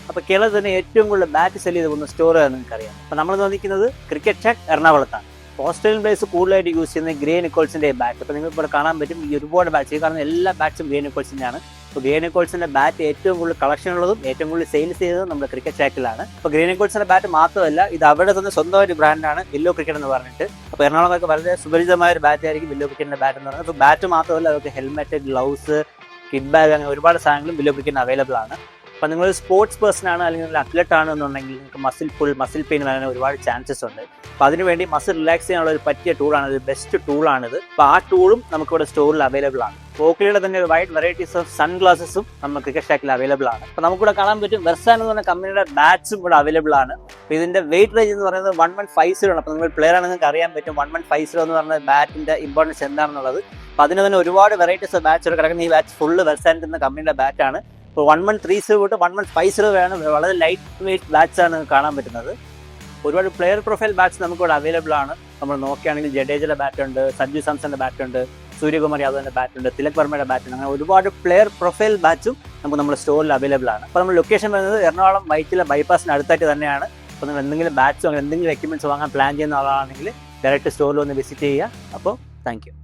അപ്പോൾ കേരളത്തിൽ തന്നെ ഏറ്റവും കൂടുതൽ ബാറ്റ് സെല് ചെയ്ത് പോകുന്ന സ്റ്റോർ നിങ്ങൾക്കറിയാം. അപ്പോൾ നമ്മൾ നിൽക്കുന്നത് ക്രിക്കറ്റ് ഷാക്ക് എറണാകുളത്താണ്. ഓസ്ട്രേലിയൻ പ്ലേയേഴ്സ് കൂടുതലായിട്ട് യൂസ് ചെയ്യുന്നത് ഗ്രേ നിക്കോൾസിൻ്റെ ബാറ്റ്. അപ്പോൾ നിങ്ങൾക്ക് ഇവിടെ കാണാൻ പറ്റും ഈ ഒരുപാട് ബാറ്റ്സ്, ഈ കാണുന്ന എല്ലാ ബാറ്റ്സും ഗ്രേ നിക്കോൾസിൻ്റെയാണ്. അപ്പോൾ ഗ്രേ നിക്കോൾസിൻ്റെ ബാറ്റ് ഏറ്റവും കൂടുതൽ കളക്ഷൻ ഉള്ളതും ഏറ്റവും കൂടുതൽ സെയിൽസ് ചെയ്തതും നമ്മുടെ ക്രിക്കറ്റ് ഷാക്കിലാണ്. അപ്പോൾ ഗ്രേ നിക്കോൾസിൻ്റെ ബാറ്റ് മാത്രമല്ല, ഇത് അവിടെ തന്നെ സ്വന്തം ഒരു ബ്രാൻഡാണ് യെല്ലോ ക്രിക്കറ്റ് എന്ന് പറഞ്ഞിട്ട്. അപ്പോൾ എറണാകുളത്തൊക്കെ വളരെ സുപരിചിതമായ ഒരു ബാറ്റ് ആയിരിക്കും യെല്ലോ ക്രിക്കറ്റിൻ്റെ ബാറ്റ് എന്ന് പറയുന്നത്. അപ്പോൾ ബാറ്റ് മാത്രമല്ല, അതൊക്കെ ഹെൽമെറ്റ്, ഗ്ലൗസ്, കിഡ് ബാഗ്, അങ്ങനെ ഒരുപാട് സാധനങ്ങളും യെല്ലോ ക്രിക്കറ്റിന് അവൈലബിൾ ആണ്. അപ്പോൾ നിങ്ങൾ സ്പോർട്സ് പേഴ്സൺ ആണ് അല്ലെങ്കിൽ അത്ലറ്റ് ആണെന്നുണ്ടെങ്കിൽ നിങ്ങൾക്ക് മസിൽ പെയിൻ വരാൻ ഒരുപാട് ചാൻസസ് ഉണ്ട്. അപ്പോൾ അതിനുവേണ്ടി മസിൽ റിലാക്സ് ചെയ്യാനുള്ള ഒരു പറ്റിയ ടൂളാണ്, ഒരു ബെസ്റ്റ് ടൂളാണിത്. അപ്പോൾ ആ ടൂളും നമുക്കിവിടെ സ്റ്റോറിൽ അവൈലബിൾ ആണ്. ഓക്ലിയുടെ തന്നെ ഒരു വൈഡ് വെറൈറ്റീസ് ഓഫ് സൺ ഗ്ലാസസും നമുക്ക് ക്രിക്കറ്റ് ഷാക്കിൽ അവൈലബിൾ ആണ്. അപ്പോൾ നമുക്കിവിടെ കാണാൻ പറ്റും വെർസാൻ എന്ന് പറഞ്ഞ കമ്പനിയുടെ ബാറ്റ്സും ഇവിടെ അവൈലബിൾ ആണ്. അപ്പോൾ ഇതിൻ്റെ വെയിറ്റ് റേഞ്ച് എന്ന് പറയുന്നത് 1150 ആണ്. അപ്പോൾ നിങ്ങൾ പ്ലെയർ ആണെന്ന് നിങ്ങൾക്ക് അറിയാൻ പറ്റും 1150 എന്ന് പറഞ്ഞ ബാറ്റിൻ്റെ ഇമ്പോർട്ടൻസ് എന്താണെന്നുള്ളത്. അപ്പോൾ അതിന് തന്നെ ഒരുപാട് വെറൈറ്റീസ് ഓഫ് ബാറ്റ്സ് കിടക്കുന്ന ഈ ബാറ്റ് ഫുള്ള് വെർസാൻ എന്ന കമ്പനിയുടെ ബാറ്റാണ്. ഇപ്പോൾ 1130 തൊട്ട് 1150 വേണം, വളരെ ലൈറ്റ് വെയിറ്റ് ബാറ്റ്സ് ആണ് കാണാൻ പറ്റുന്നത്. ഒരുപാട് പ്ലെയർ പ്രൊഫൈൽ ബാറ്റ്സ് നമുക്കിവിടെ അവൈലബിൾ ആണ്. നമ്മൾ നോക്കുകയാണെങ്കിൽ ജഡേജയുടെ ബാറ്റ് ഉണ്ട്, സഞ്ജു സാംസന്റെ ബാറ്റ് ഉണ്ട്, സൂര്യകുമാർ യാദവിന്റെ ബാറ്റ് ഉണ്ട്, തിലക് വർമ്മയുടെ ബാറ്റ് ഉണ്ട്. അങ്ങനെ ഒരുപാട് പ്ലെയർ പ്രൊഫൈൽ ബാറ്റ്സും നമുക്ക് നമ്മുടെ സ്റ്റോറിൽ അവൈലബിൾ ആണ്. അപ്പോൾ നമ്മൾ ലൊക്കേഷൻ വരുന്നത് എറണാകുളം വൈറ്റില ബൈപ്പാസിന് അടുത്തായിട്ട് തന്നെയാണ്. അപ്പോൾ നിങ്ങൾ എന്തെങ്കിലും ബാറ്റ്സോ അങ്ങനെ എന്തെങ്കിലും എക്യുപ്മെന്റ്സ് വാങ്ങാൻ പ്ലാൻ ചെയ്യുന്ന ആളാണെങ്കിൽ ഡയറക്റ്റ് സ്റ്റോറിൽ ഒന്ന് വിസിറ്റ് ചെയ്യുക. അപ്പോൾ താങ്ക് യു.